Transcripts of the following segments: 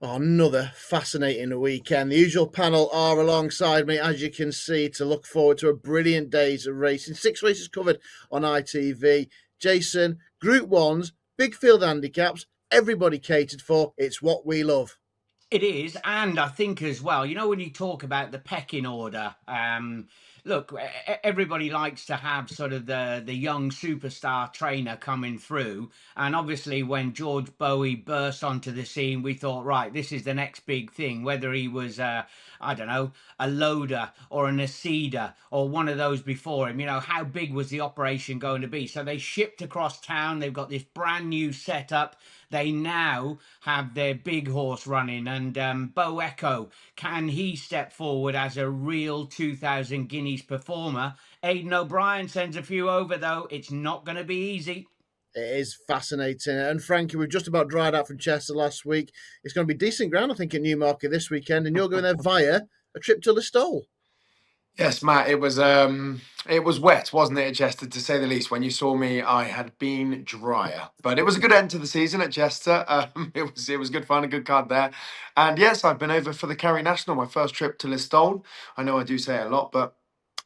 Oh, another fascinating weekend. The usual panel are alongside me, as you can see, to look forward to a brilliant day's of racing. 6 races covered on ITV. Jason, Group 1s, big field handicaps, everybody catered for. It's what we love. It is, and I think as well, when you talk about the pecking order, look, everybody likes to have sort of the young superstar trainer coming through, and obviously when George Bowie burst onto the scene, we thought, right, this is the next big thing. Whether he was, I don't know, a loader or an Acida or one of those before him, how big was the operation going to be? So they shipped across town. They've got this brand new setup. They now have their big horse running, and Bo Echo, can he step forward as a real 2000 Guineas performer? Aidan O'Brien sends a few over, though. It's not going to be easy. It is fascinating. And Frankie, we've just about dried out from Chester last week. It's going to be decent ground, I think, at Newmarket this weekend, and you're going there via a trip to Listowel. Yes, Matt, it was wet, wasn't it, at Chester, to say the least. When you saw me, I had been drier, but it was a good end to the season at Chester. It was good fun, a good card there, and yes, I've been over for the Kerry National, my first trip to Listowel. I know I do say it a lot, but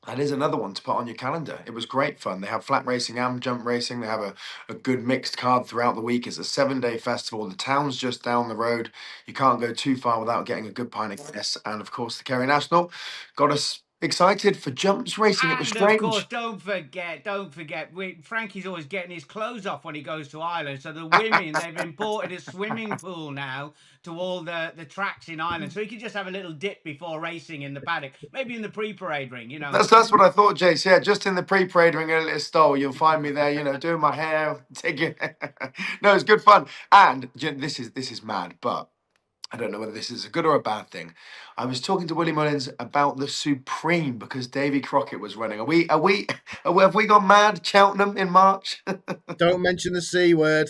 that is another one to put on your calendar. It was great fun. They have flat racing and jump racing. They have a good mixed card throughout the week. It's a 7-day festival. The town's just down the road. You can't go too far without getting a good pint of Guinness. And of course, the Kerry National got us excited for jumps racing. It was And of course, strange. don't forget, Frankie's always getting his clothes off when he goes to Ireland. So the women, they've imported a swimming pool now to all the tracks in Ireland. So he can just have a little dip before racing in the paddock, maybe in the pre-parade ring. That's what I thought, Jace. Yeah, just in the pre-parade ring at Listowel, you'll find me there. Doing my hair, taking. No, it's good fun. And this is mad, but I don't know whether this is a good or a bad thing. I was talking to Willie Mullins about the Supreme because Davy Crockett was running. Have we gone mad? Cheltenham in March? Don't mention the C word.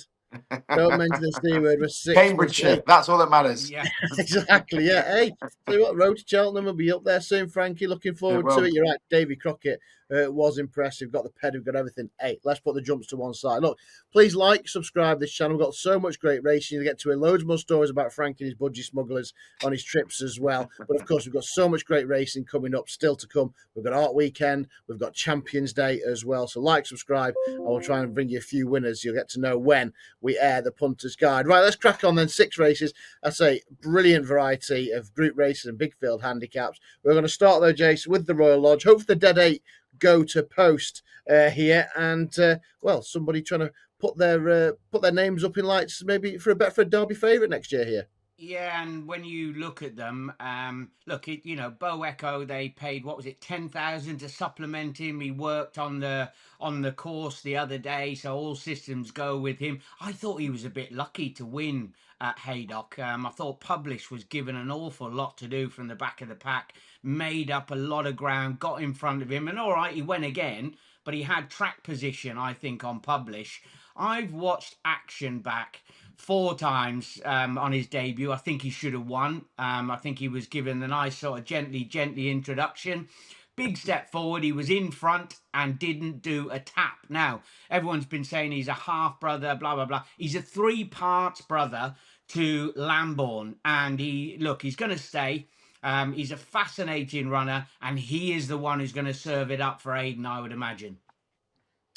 Don't mention the C word. We're 6 months. Cambridgeshire. That's all that matters. Yeah. Exactly, yeah. Hey, tell you what, Road to Cheltenham will be up there soon, Frankie. Looking forward to Well, it. You're right, Davy Crockett was impressive. Got the pedigree, got everything. Hey, let's put the jumps to one side. Look, please like, subscribe this channel. We've got so much great racing. You get to hear loads more stories about Frankie and his budgie smugglers on his trips as well. But of course, we've got so much great racing coming up still to come. We've got Art Weekend. We've got Champions Day as well. So like, subscribe. I will try and bring you a few winners. You'll get to know when we air the Punters Guide. Right, let's crack on then. 6 races. I say brilliant variety of group races and big field handicaps. We're going to start though, Jason, with the Royal Lodge. Hope for the Dead 8 go to post here, and well, somebody trying to put their names up in lights, maybe for a Betfred Derby favourite next year here. Yeah, and when you look at them, Bo Echo, they paid, what was it, 10,000 to supplement him. He worked on the course the other day, so all systems go with him. I thought he was a bit lucky to win at Haydock. I thought Publish was given an awful lot to do from the back of the pack, made up a lot of ground, got in front of him, and all right, he went again, but he had track position, I think, on Publish. I've watched action back 4 times on his debut. I think he should have won. I think he was given the nice sort of gently introduction. Big step forward. He was in front and didn't do a tap. Now, everyone's been saying he's a half brother, blah, blah, blah. He's a 3 parts brother to Lambourne. And he's going to stay. He's a fascinating runner, and he is the one who's going to serve it up for Aidan, I would imagine.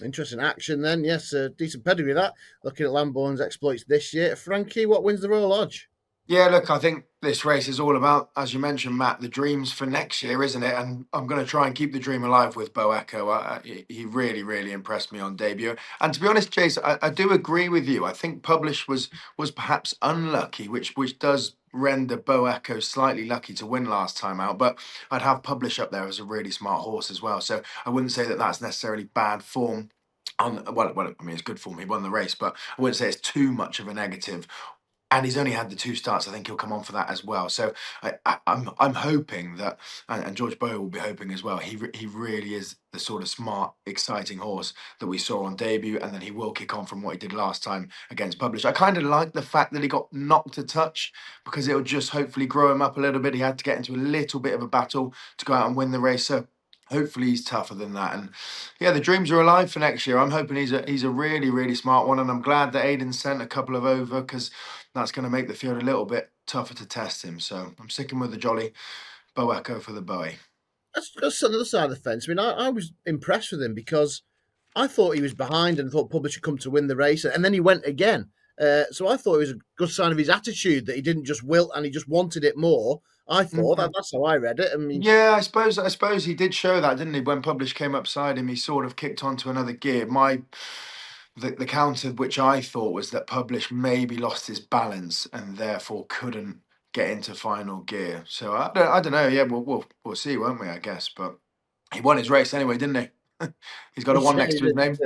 Interesting action then. Yes, decent pedigree that. Looking at Lambourne's exploits this year. Frankie, what wins the Royal Lodge? yeah, look, I think this race is all about, as you mentioned, Matt, the dreams for next year, isn't it? And I'm going to try and keep the dream alive with Bo Echo. He really, really impressed me on debut. And to be honest, Chase, I do agree with you. I think Publish was perhaps unlucky, which does render Bo Echo slightly lucky to win last time out. But I'd have Publish up there as a really smart horse as well. So I wouldn't say that that's necessarily bad form. Well, I mean, it's good form. He won the race, but I wouldn't say it's too much of a negative. And he's only had the 2 starts. I think he'll come on for that as well. So I'm hoping that, and George Bowe will be hoping as well. He really is the sort of smart, exciting horse that we saw on debut, and then he will kick on from what he did last time against Publish. I kind of like the fact that he got knocked a touch because it'll just hopefully grow him up a little bit. He had to get into a little bit of a battle to go out and win the race. So hopefully he's tougher than that. And yeah, the dreams are alive for next year. I'm hoping he's a really, really smart one, and I'm glad that Aidan sent a couple of over because that's going to make the field a little bit tougher to test him. So I'm sticking with the jolly Bo Echo for the Bowie. That's another side of the fence. I mean, I was impressed with him because I thought he was behind and thought Publisher come to win the race, and then he went again. So I thought it was a good sign of his attitude that he didn't just wilt and he just wanted it more. I thought that's how I read it. I mean, Yeah, I suppose he did show that, didn't he? When Publish came upside him, he sort of kicked onto another gear. The counter which I thought was that Publish maybe lost his balance and therefore couldn't get into final gear. So I don't know. Yeah, we'll see, won't we? I guess, but he won his race anyway, didn't he? He's got a one yeah, next to his name.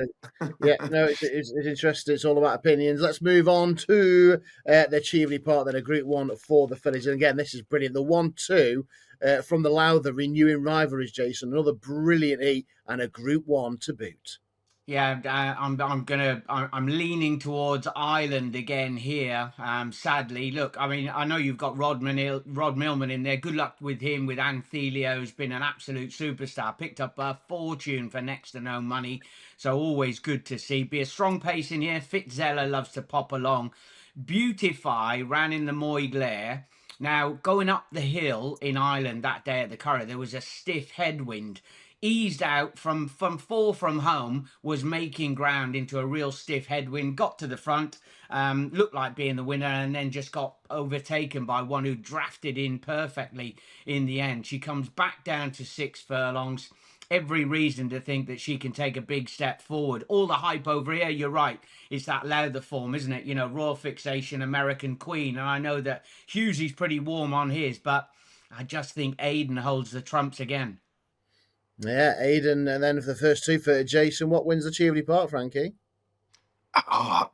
yeah, no, it's interesting. It's all about opinions. Let's move on to the Cheveley part, then a Group 1 for the fillies. And again, this is brilliant. The 1-2 from the Lowther, renewing rivalries, Jason. Another brilliant heat and a Group 1 to boot. Yeah, I'm leaning towards Ireland again here. Sadly, look, I mean, I know you've got Rod Millman in there. Good luck with him. With Anthelio, who's been an absolute superstar. Picked up a fortune for next to no money, so always good to see. Be a strong pace in here. Fitzella loves to pop along. Beautify ran in the Moy Glare. Now, going up the hill in Ireland that day at the Curragh, there was a stiff headwind. Eased out from four from home, was making ground into a real stiff headwind, got to the front, looked like being the winner, and then just got overtaken by one who drafted in perfectly in the end. She comes back down to 6 furlongs. Every reason to think that she can take a big step forward. All the hype over here, you're right. It's that Lowther form, isn't it? You know, Royal Fixation, American Queen. And I know that Hughesy's pretty warm on his, but I just think Aiden holds the trumps again. Yeah, Aidan, and then for the first two for Jason, what wins the Cheveley Park, Frankie? Oh,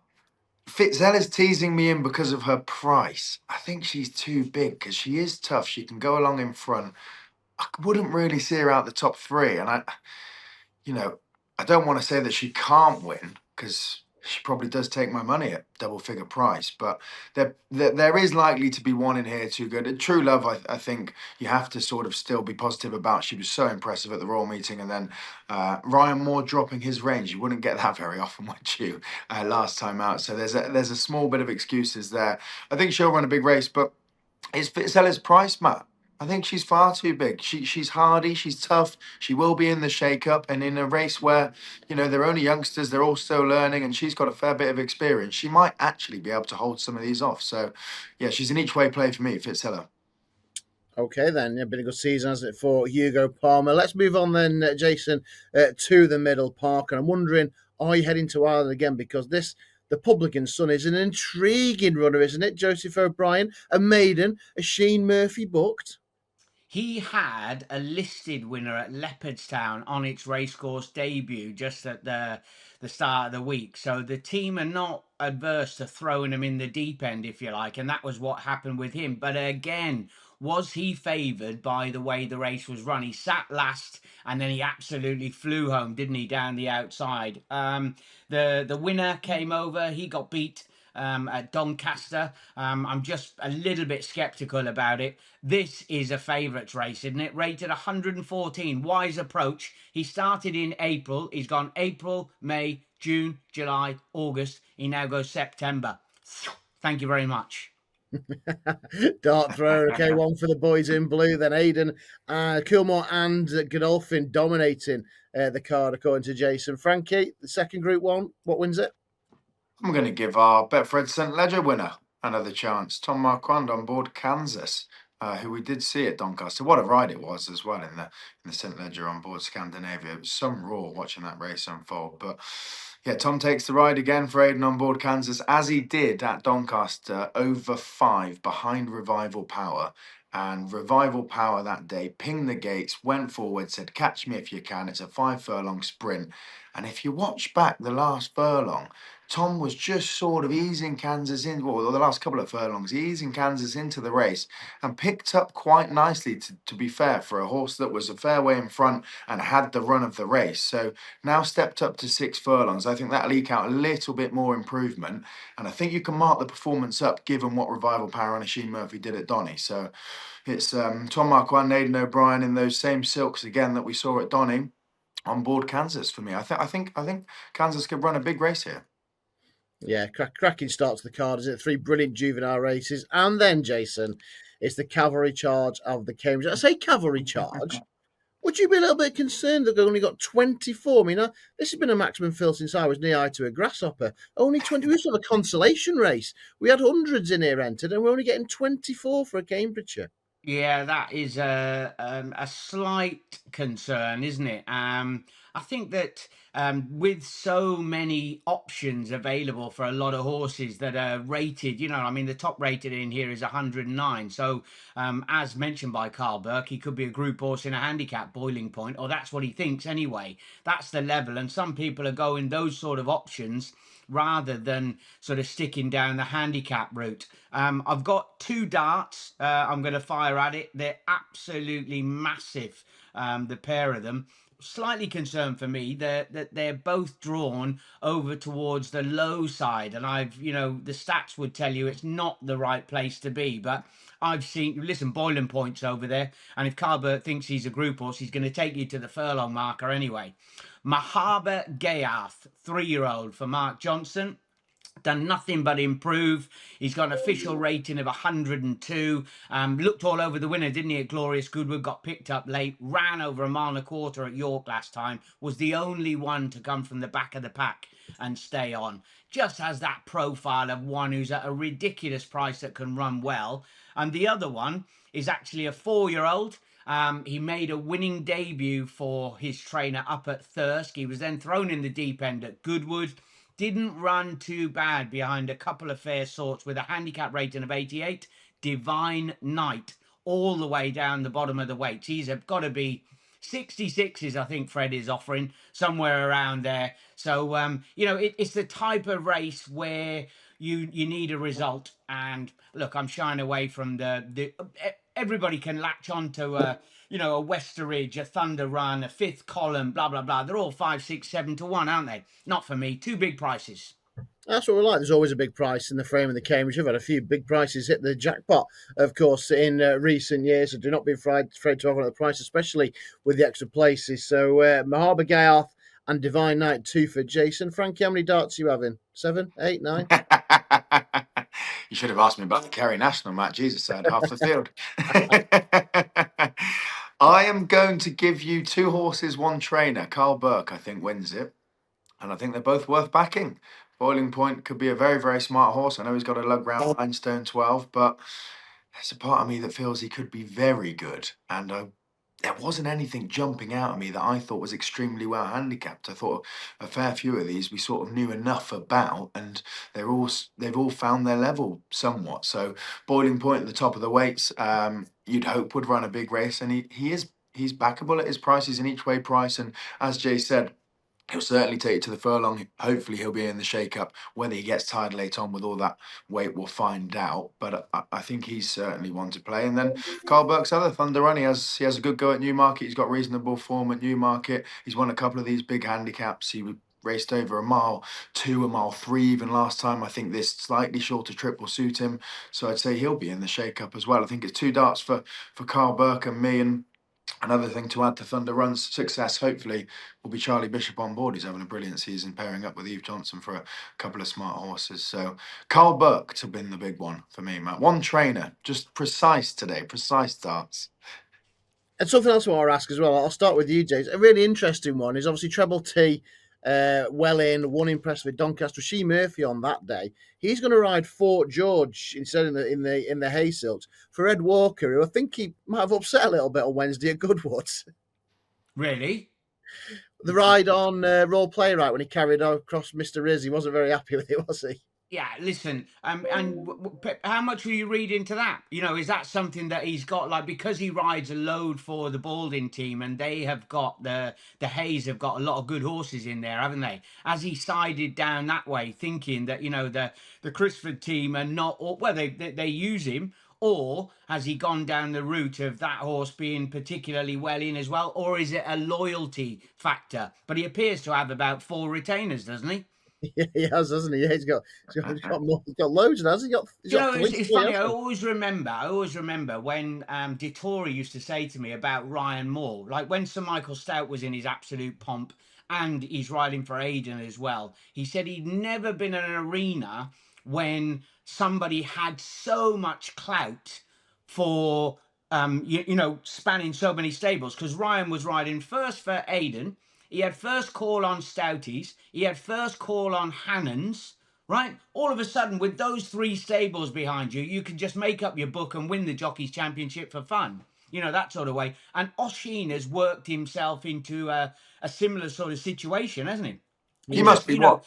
Fitzella's teasing me in because of her price. I think she's too big because she is tough. She can go along in front. I wouldn't really see her out the top three, and you know, I don't want to say that she can't win because she probably does take my money at double figure price, but there is likely to be one in here too good. True Love, I think you have to sort of still be positive about. She was so impressive at the Royal Meeting, and then Ryan Moore dropping his range. You wouldn't get that very often, would you? Last time out, so there's a small bit of excuses there. I think she'll run a big race, but it's Fitzella's price, Matt. I think she's far too big. She's hardy, she's tough. She will be in the shake-up, and in a race where they're only youngsters, they're all still learning, and she's got a fair bit of experience. She might actually be able to hold some of these off. So, yeah, she's an each way play for me, Fitzella. Okay, then. Yeah, been a good season, hasn't it, for Hugo Palmer? Let's move on then, Jason, to the Middle Park. And I'm wondering, are you heading to Ireland again? Because the Publican Son, is an intriguing runner, isn't it? Joseph O'Brien, a maiden, a Sheen Murphy booked. He had a listed winner at Leopardstown on its racecourse debut just at the start of the week. So the team are not adverse to throwing him in the deep end, if you like. And that was what happened with him. But again, was he favoured by the way the race was run? He sat last and then he absolutely flew home, didn't he, down the outside? The winner came over. He got beat at Doncaster. I'm just a little bit sceptical about it. This is a favourites race, isn't it? Rated 114. Wise approach. He started in April. He's gone April, May, June, July, August. He now goes September. Thank you very much. Dart thrower. Okay, one for the boys in blue. Then Aidan, Kilmore and Godolphin dominating the card, according to Jason. Frankie, the second Group 1, what wins it? I'm going to give our Betfred St. Ledger winner another chance. Tom Marquand on board Kansas, who we did see at Doncaster. What a ride it was as well in the St. Ledger on board Scandinavia. It was some roar watching that race unfold. But yeah, Tom takes the ride again for Aidan on board Kansas, as he did at Doncaster, over 5 behind Revival Power. And Revival Power that day pinged the gates, went forward, said, "Catch me if you can." It's a 5 furlong sprint. And if you watch back the last furlong, Tom was just sort of easing Kansas in, well, the last couple of furlongs, easing Kansas into the race and picked up quite nicely, to be fair, for a horse that was a fair way in front and had the run of the race. So now stepped up to 6 furlongs. I think that'll eke out a little bit more improvement. And I think you can mark the performance up given what Revival Power and Sheen Murphy did at Donny. So it's Tom Marquand, Aidan O'Brien in those same silks again that we saw at Donny on board Kansas for me. I think Kansas could run a big race here. Yeah, cracking start to the card, isn't it? 3 brilliant juvenile races. And then, Jason, it's the cavalry charge of the Cambridge. I say cavalry charge. Would you be a little bit concerned that they've only got 24? I mean, this has been a maximum fill since I was knee-high to a grasshopper. Only 20. We used to have a consolation race. We had hundreds in here entered, and we're only getting 24 for a Cambridgeshire. Yeah, that is a slight concern, isn't it? I think that with so many options available for a lot of horses that are rated, I mean, the top rated in here is 109. So, as mentioned by Carl Burke, he could be a group horse in a handicap boiling point, or that's what he thinks anyway. That's the level, and some people are going those sort of options rather than sort of sticking down the handicap route. I've got 2 darts. I'm going to fire at it. They're absolutely massive, the pair of them. Slightly concerned for me that they're both drawn over towards the low side, and the stats would tell you it's not the right place to be, but I've seen, listen, boiling points over there, and if Carbert thinks he's a group horse, he's going to take you to the furlong marker anyway. Mahaba Gayath, 3-year-old for Mark Johnson. Done nothing but improve. He's got an official rating of 102. Looked all over the winner, didn't he, at Glorious Goodwood? Got picked up late, ran over 1.25 miles at York last time. Was the only one to come from the back of the pack and stay on. Just has that profile of one who's at a ridiculous price that can run well. And the other one is actually a 4-year-old. He made a winning debut for his trainer up at Thirsk. He was then thrown in the deep end at Goodwood. Didn't run too bad behind a couple of fair sorts with a handicap rating of 88. Divine Knight, all the way down the bottom of the weights. He's got to be 66s, I think Fred is offering, somewhere around there. So, it's the type of race where you need a result. And look, I'm shying away from the everybody can latch on to a Westeridge, a Thunder Run, a Fifth Column, blah, blah, blah. They're all 5, 6, 7 to 1, aren't they? Not for me. Too big prices. That's what we like. There's always a big price in the frame of the Cambridge. We've had a few big prices hit the jackpot, of course, in recent years. So do not be afraid to offer the price, especially with the extra places. So Mahaba Gayath and Divine Knight 2 for Jason. Frankie, how many darts are you having? 7, 8, 9? You should have asked me about the Kerry National, Matt. Jesus, I had half the field. I am going to give you 2 horses, 1 trainer. Carl Burke, I think, wins it. And I think they're both worth backing. Boiling Point could be a very, very smart horse. I know he's got a lug round 9 stone 12, but there's a part of me that feels he could be very good. And there wasn't anything jumping out at me that I thought was extremely well handicapped. I thought a fair few of these we sort of knew enough about, and they've all found their level somewhat. So Boiling Point at the top of the weights, you'd hope would run a big race, and he's backable at his prices in each way price. And as Jay said, he'll certainly take it to the furlong. Hopefully he'll be in the shake-up. Whether he gets tired late on with all that weight, we'll find out. But I think he's certainly one to play. And then Carl Burke's other Thunder Run, he has a good go at Newmarket. He's got reasonable form at Newmarket. He's won a couple of these big handicaps. He raced over 1.2 miles, 1.3 miles even last time. I think this slightly shorter trip will suit him. So I'd say he'll be in the shake-up as well. I think it's 2 darts for Carl Burke and me. And another thing to add to Thunder Run's success, hopefully, will be Charlie Bishop on board. He's having a brilliant season, pairing up with Eve Johnson for a couple of smart horses. So, Carl Burke to win the big one for me, Matt. 1 trainer, just precise today, precise darts. And something else I want to ask as well. I'll start with you, James. A really interesting one is obviously Treble T, well in, one impressive with Doncaster. Shea Murphy on that day. He's going to ride Fort George instead in the hay silks for Ed Walker, who I think he might have upset a little bit on Wednesday at Goodwood. Really? The ride on Royal Playwright when he carried across Mr. Riz, he wasn't very happy with it, was he? Yeah, listen, how much will you read into that? Is that something that he's got, like, because he rides a load for the Balding team and they have got the Hayes have got a lot of good horses in there, haven't they? Has he sided down that way, thinking that, the Crisford team are not, well, they use him, or has he gone down the route of that horse being particularly well in as well, or is it a loyalty factor? But he appears to have about 4 retainers, doesn't he? Yeah, he has, hasn't he? Yeah, he's got loads, and has he got? It's funny. I always remember when Dettori used to say to me about Ryan Moore, like when Sir Michael Stout was in his absolute pomp, and he's riding for Hayden as well. He said he'd never been in an arena when somebody had so much clout for spanning so many stables, because Ryan was riding first for Hayden. He had first call on Stouties. He had first call on Hannons. Right? All of a sudden, with those 3 stables behind you, you can just make up your book and win the Jockeys Championship for fun. That sort of way. And Oshin has worked himself into a similar sort of situation, hasn't he? He He's must just, be what,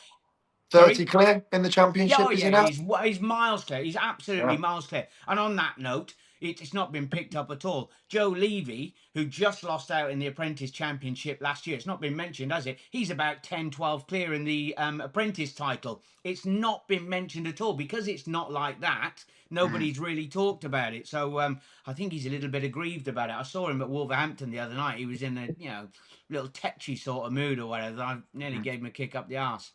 30 sorry? clear in the Yeah, oh championship, is he yeah, now? he's miles clear. He's absolutely Yeah. miles clear. And on that note, it's not been picked up at all. Joe Levy, who just lost out in the Apprentice Championship last year, it's not been mentioned, has it? He's about 10, 12 clear in the Apprentice title. It's not been mentioned at all because it's not like that. Nobody's really talked about it. So I think he's a little bit aggrieved about it. I saw him at Wolverhampton the other night. He was in a, little tetchy sort of mood or whatever. I nearly gave him a kick up the arse.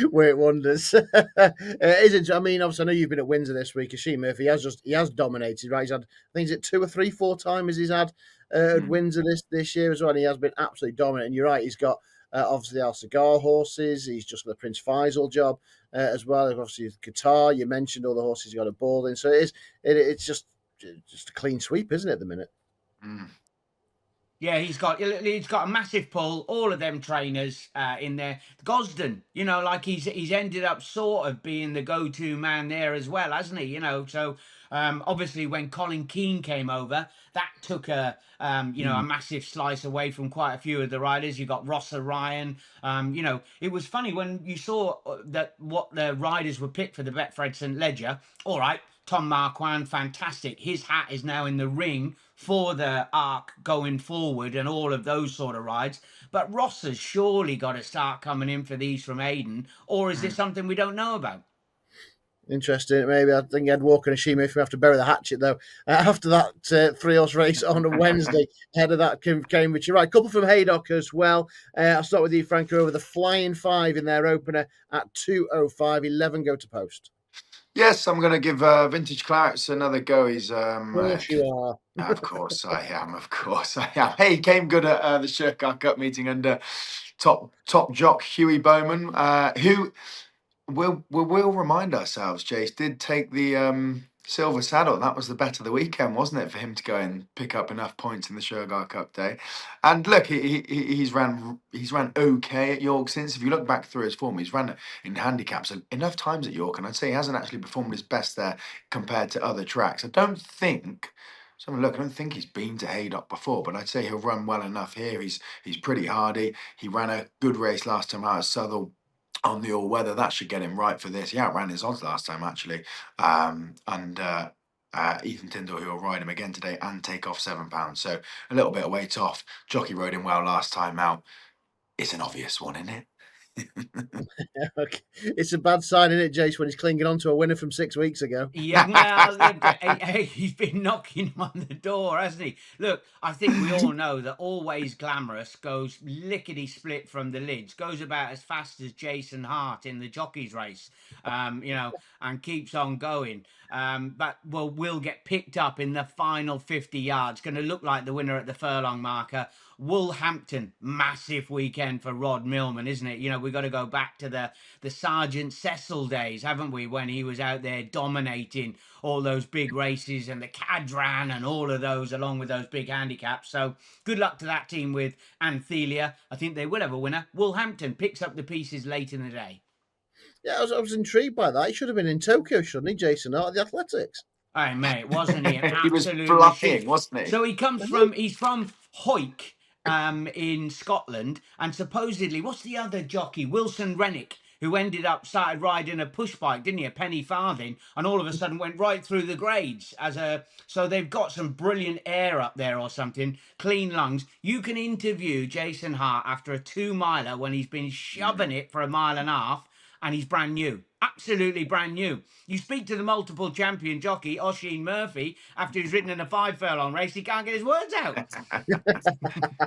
Where it wonders. Isn't, I mean, obviously, I know you've been at Windsor this week. Oisin Murphy he has dominated, right? He's had, I think, is it 2 or 3, 4 times he's had at Windsor this year as well. And he has been absolutely dominant. And you're right, he's got obviously the Al Cigar horses. He's just got the Prince Faisal job as well. Obviously, Qatar. You mentioned all the horses he got a ball in. So it's just a clean sweep, isn't it, at the minute? Yeah, he's got a massive pull. All of them trainers in there. Gosden, like he's ended up sort of being the go-to man there as well, hasn't he? So obviously when Colin Keane came over, that took a massive slice away from quite a few of the riders. You got Ross Ryan. It was funny when you saw that what the riders were picked for the Betfred St Ledger. All right. Tom Marquand, fantastic. His hat is now in the ring for the Arc going forward and all of those sort of rides. But Ross has surely got to start coming in for these from Hayden, or is it something we don't know about? Interesting. Maybe I think Ed Walker and Ashima if we have to bury the hatchet though. After that 3-horse race on a Wednesday ahead of that Cambridge. You're right. A couple from Haydock as well. I'll start with you, Frankie, over the Flying 5 in their opener at 2:05. 11 go to post. Yes, I'm going to give Vintage Clarets another go. He's Of course you are. Of course I am. Of course I am. Hey, he came good at the Shercar Cup meeting under top jock Huey Bowman, who we'll remind ourselves, Jace, did take the silver saddle. That was the bet of the weekend, wasn't it, for him to go and pick up enough points in the Shergar Cup day? And look, he's ran okay at York since. If you look back through his form, he's ran in handicaps enough times at York, and I'd say he hasn't actually performed his best there compared to other tracks. I don't think. So look, I don't think he's been to Haydock before, but I'd say he'll run well enough here. He's pretty hardy. He ran a good race last time out at Southall on the all-weather. That should get him right for this. He outran his odds last time, actually. Ethan Tyndall, who will ride him again today and take off £7. So a little bit of weight off. Jockey rode him well last time out. It's an obvious one, isn't it? Okay. It's a bad sign, isn't it, Jace, when he's clinging on to a winner from 6 weeks ago? Yeah, well, he's been knocking on the door, hasn't he? Look, I think we all know that Always Glamorous goes lickety-split from the lids, goes about as fast as Jason Hart in the Jockeys race, and keeps on going. But will get picked up in the final 50 yards. Going to look like the winner at the furlong marker. Woolhampton, massive weekend for Rod Millman, isn't it? We've got to go back to the Sergeant Cecil days, haven't we, when he was out there dominating all those big races and the Cadran and all of those, along with those big handicaps. So good luck to that team with Anthelia. I think they will have a winner. Woolhampton picks up the pieces late in the day. Yeah, I was intrigued by that. He should have been in Tokyo, shouldn't he, Jason, at the Athletics? Hey, mate, wasn't he an He was absolute flying, machine? wasn't he? So he's from Hawick, in Scotland, and supposedly, what's the other jockey? Wilson Rennick, who started riding a push bike, didn't he? A penny farthing, and all of a sudden went right through the grades so they've got some brilliant air up there or something, clean lungs. You can interview Jason Hart after a 2-miler when he's been shoving it for a mile and a half, and he's brand new. Absolutely brand new. You speak to the multiple champion jockey, Oisin Murphy, after he's ridden in a 5 furlong race, he can't get his words out.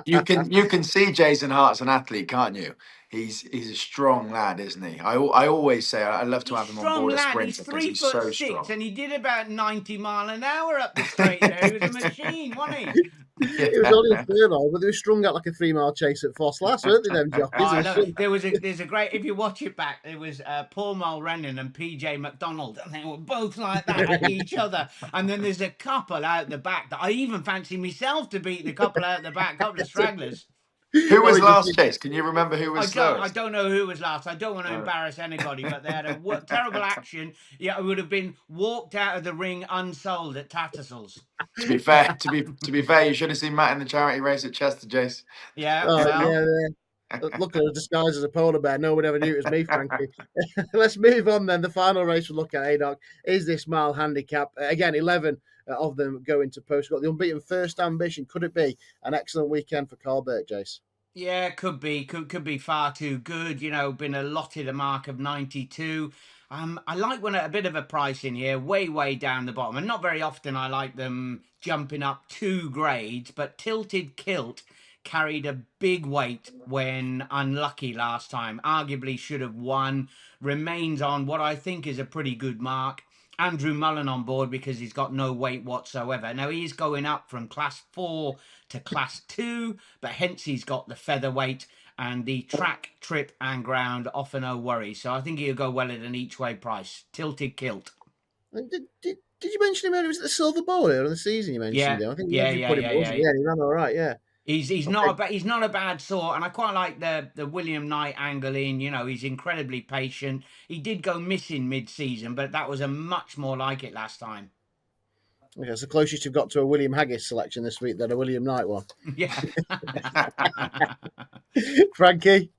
You can see Jason Hart's an athlete, can't you? He's a strong lad, isn't he? I always say I love to have him on board a sprinter. He's 3'6", so and he did about 90 mile an hour up the straight there. He was a machine, wasn't he? It was only a third all, but they were strung out like a 3-mile chase at Foss last, weren't they, them jockeys? Oh, They look, shouldn't. there's a great, if you watch it back, there was Paul Mulrennan and PJ McDonald, and they were both like that at each other. And then there's a couple out the back that I even fancy myself to beat the couple out the back, couple of stragglers. Who was Only just last, Chase? Can you remember who was I slowest? don't know who was last. I don't want to embarrass anybody, but they had a terrible action. Yeah, it would have been walked out of the ring unsold at Tattersalls. To be fair, to be fair, you should have seen Matt in the charity race at Chester, Jace. Yeah, Oh, well, yeah. Look, I was disguised as a polar bear. No one ever knew it was me, Frankie. Let's move on then. The final race we'll look at, Haydock, is this mile handicap. Again, 11 of them go into post. Got the unbeaten First Ambition. Could it be an excellent weekend for Carl Burke, Jace? yeah, could be far too good. You know, been allotted a mark of 92. I like when at a bit of a price in here, way down the bottom, and not very often I like them jumping up 2 grades. But Tilted Kilt carried a big weight when unlucky last time. Arguably should have won. Remains on what I think is a pretty good mark. Andrew Mullen on board because he's got no weight whatsoever. Now he's going up from class 4 to class 2, but hence he's got the featherweight and the track, trip and ground offer no worries. So I think he'll go well at an each way price. Tilted Kilt. And did you mention him earlier? Was it the Silver Bowl earlier in the season you mentioned him? I think Yeah. you put him wasn't he? Yeah, he ran all right, yeah. He's Okay. he's not a bad sort, and I quite like the William Knight angle in. You know, he's incredibly patient. He did go missing mid-season, but that was a much more like it last time. Okay, it's the closest you've got to a William Haggis selection this week than a William Knight one. Yeah. Frankie?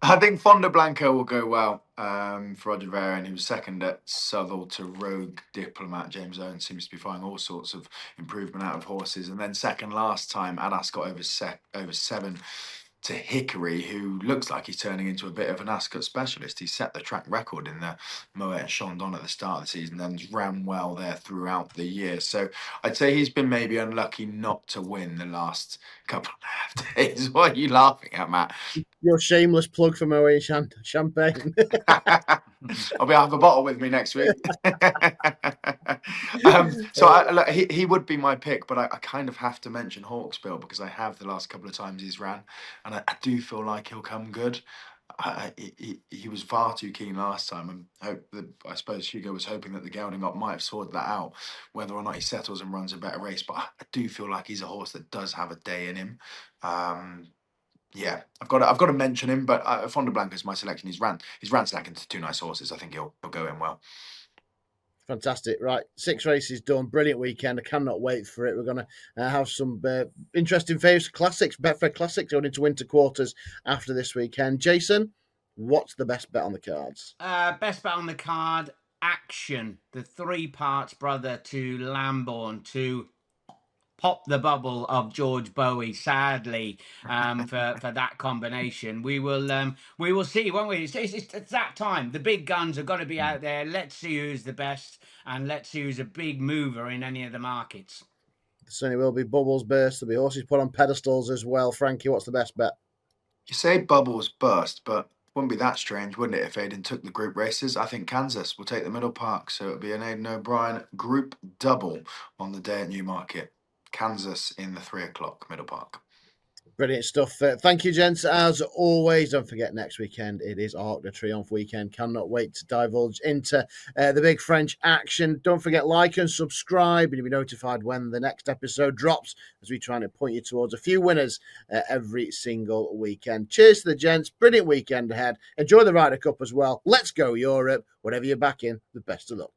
I think Fonda Blanco will go well for Roger Vera, and he was second at Southall to Rogue Diplomat. James Owens seems to be finding all sorts of improvement out of horses. And then second last time, Adas got over 7 to Hickory, who looks like he's turning into a bit of an Ascot specialist. He set the track record in the Moet and Chandon at the start of the season and ran well there throughout the year. So I'd say he's been maybe unlucky not to win the last couple of days. What are you laughing at, Matt? Your shameless plug for Moet Champagne. I'll be have a bottle with me next week. Look, he would be my pick, but I kind of have to mention Hawksbill because I have the last couple of times he's ran, and I do feel like he'll come good. He was far too keen last time, and I suppose Hugo was hoping that the gelding up might have sorted that out, whether or not he settles and runs a better race. But I do feel like he's a horse that does have a day in him. Yeah, I've got to mention him, but Fonda Blanco is my selection. He's ran second to 2 nice horses. I think he'll go in well. Fantastic. Right, 6 races done. Brilliant weekend. I cannot wait for it. We're going to have some interesting favourites. Classics, Betfred Classics going into winter quarters after this weekend. Jason, what's the best bet on the cards? Best bet on the card, Action. The 3 parts brother to Lambourne to pop the bubble of George Bowie, sadly, for that combination. We will see, won't we? It's that time. The big guns are going to be out there. Let's see who's the best, and let's see who's a big mover in any of the markets. There certainly will be bubbles burst. There'll be horses put on pedestals as well. Frankie, what's the best bet? You say bubbles burst, but wouldn't be that strange, wouldn't it, if Aidan took the group races? I think Kansas will take the Middle Park, so it'll be an Aidan O'Brien group double on the day at Newmarket. Kansas in the 3 o'clock Middle Park. Brilliant stuff. Thank you, gents. As always, don't forget next weekend it is Arc de Triomphe weekend. Cannot wait to divulge into the big French action. Don't forget, like and subscribe, and you'll be notified when the next episode drops as we try to point you towards a few winners every single weekend. Cheers to the gents. Brilliant weekend ahead. Enjoy the Ryder Cup as well. Let's go Europe. Whatever you're backing, the best of luck.